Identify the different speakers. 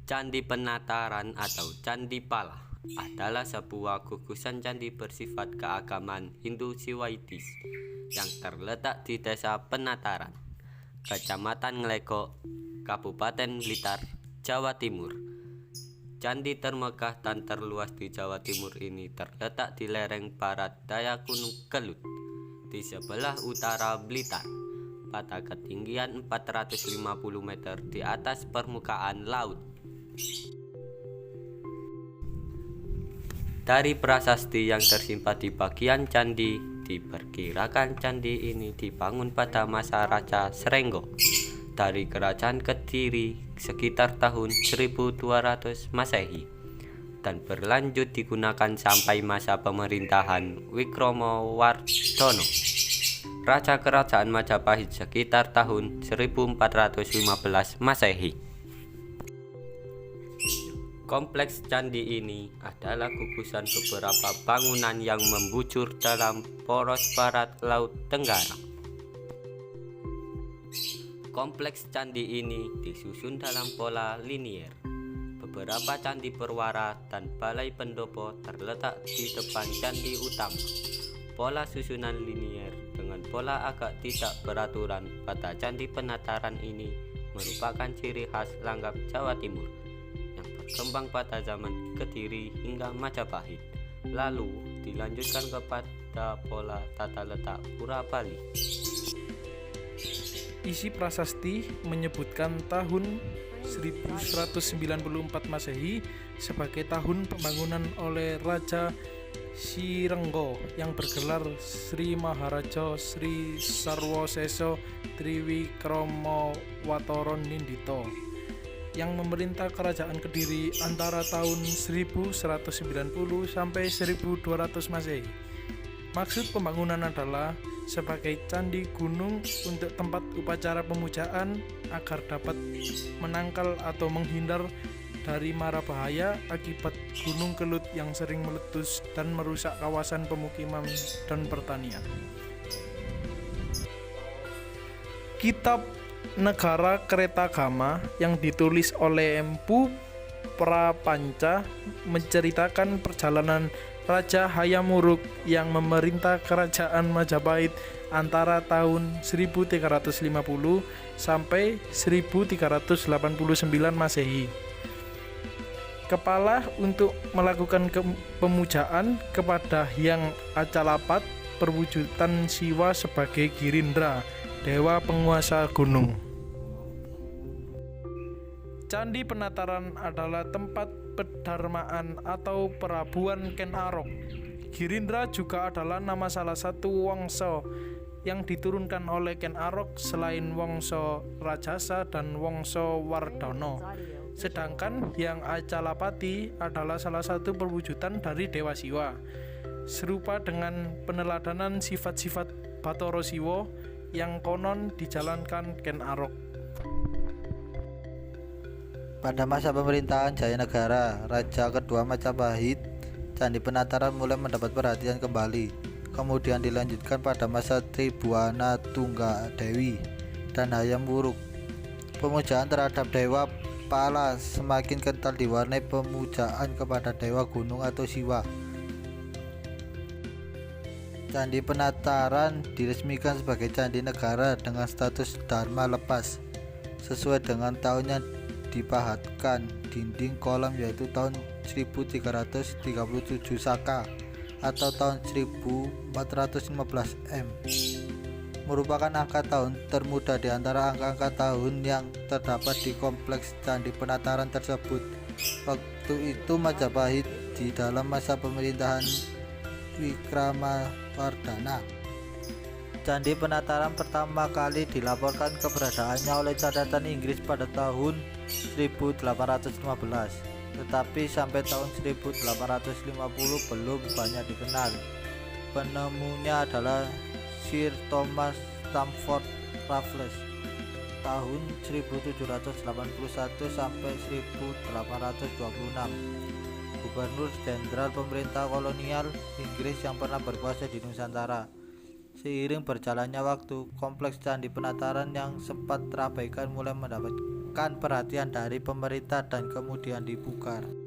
Speaker 1: Candi Penataran atau Candi Pala adalah sebuah gugusan candi bersifat keagamaan Hindu Siwaitis yang terletak di Desa Penataran, Kecamatan Nglego, Kabupaten Blitar, Jawa Timur. Candi termegah dan terluas di Jawa Timur ini terletak di lereng barat daya Gunung Kelut, di sebelah utara Blitar, pada ketinggian 450 meter di atas permukaan laut. Dari prasasti yang tersimpan di bagian candi, diperkirakan candi ini dibangun pada masa Raja Srenggo dari Kerajaan Kediri sekitar tahun 1200 Masehi dan berlanjut digunakan sampai masa pemerintahan Wikromowardono, Raja Kerajaan Majapahit sekitar tahun 1415 Masehi. Kompleks candi ini adalah gugusan beberapa bangunan yang membujur dalam poros barat Laut Tenggara. Kompleks candi ini disusun dalam pola linier. Beberapa candi perwara dan balai pendopo terletak di depan candi utama. Pola susunan linier dengan pola agak tidak beraturan pada Candi Penataran ini merupakan ciri khas langgam Jawa Timur yang berkembang pada zaman Kediri hingga Majapahit, lalu dilanjutkan kepada pola tata letak Pura Bali.
Speaker 2: Isi prasasti menyebutkan tahun 1194 Masehi sebagai tahun pembangunan oleh Raja Srenggo yang bergelar Sri Maharaja Sri Sarwoseso Triwikromo Nindito yang memerintah Kerajaan Kediri antara tahun 1190 sampai 1200 Masehi. Maksud pembangunan adalah sebagai candi gunung untuk tempat upacara pemujaan agar dapat menangkal atau menghindar dari mara bahaya akibat Gunung Kelut yang sering meletus dan merusak kawasan pemukiman dan pertanian. Kitab Negara Kretagama yang ditulis oleh Empu Prapanca menceritakan perjalanan Raja Hayam Wuruk yang memerintah Kerajaan Majapahit antara tahun 1350 sampai 1389 Masehi. Kepala untuk melakukan pemujaan kepada Hyang Acalapat perwujudan Siwa sebagai Girindra, dewa penguasa gunung. Candi Penataran adalah tempat pedharmaan atau perabuan Ken Arok. Girindra juga adalah nama salah satu wangsa yang diturunkan oleh Ken Arok selain wangsa Rajasa dan wangsa Wardana. Sedangkan Hyang Acalapati adalah salah satu perwujudan dari Dewa Siwa, serupa dengan peneladanan sifat-sifat Bathara Siwa yang konon dijalankan Ken Arok.
Speaker 3: Pada masa pemerintahan Jayanegara, Raja kedua Majapahit, Candi Penataran mulai mendapat perhatian kembali. Kemudian dilanjutkan pada masa Tribhuwana Tunggadewi dan Hayam Wuruk. Pemujaan terhadap Dewa Pala semakin kental diwarnai pemujaan kepada Dewa Gunung atau Siwa. Candi Penataran diresmikan sebagai candi negara dengan status Dharma lepas sesuai dengan tahunnya dipahatkan dinding kolam yaitu tahun 1337 Saka atau tahun 1415 M. Merupakan angka tahun termuda di antara angka-angka tahun yang terdapat di kompleks Candi Penataran tersebut. Waktu itu Majapahit di dalam masa pemerintahan Wikramawardhana. Candi Penataran pertama kali dilaporkan keberadaannya oleh catatan Inggris pada tahun 1815, tetapi sampai tahun 1850 belum banyak dikenal. Penemunya adalah Sir Thomas Stamford Raffles tahun 1781 sampai 1826, Gubernur Jenderal Pemerintah Kolonial Inggris yang pernah berkuasa di Nusantara. Seiring berjalannya waktu, kompleks Candi Penataran yang sempat terabaikan mulai mendapat mendapatkan perhatian dari pemerintah dan kemudian dibongkar.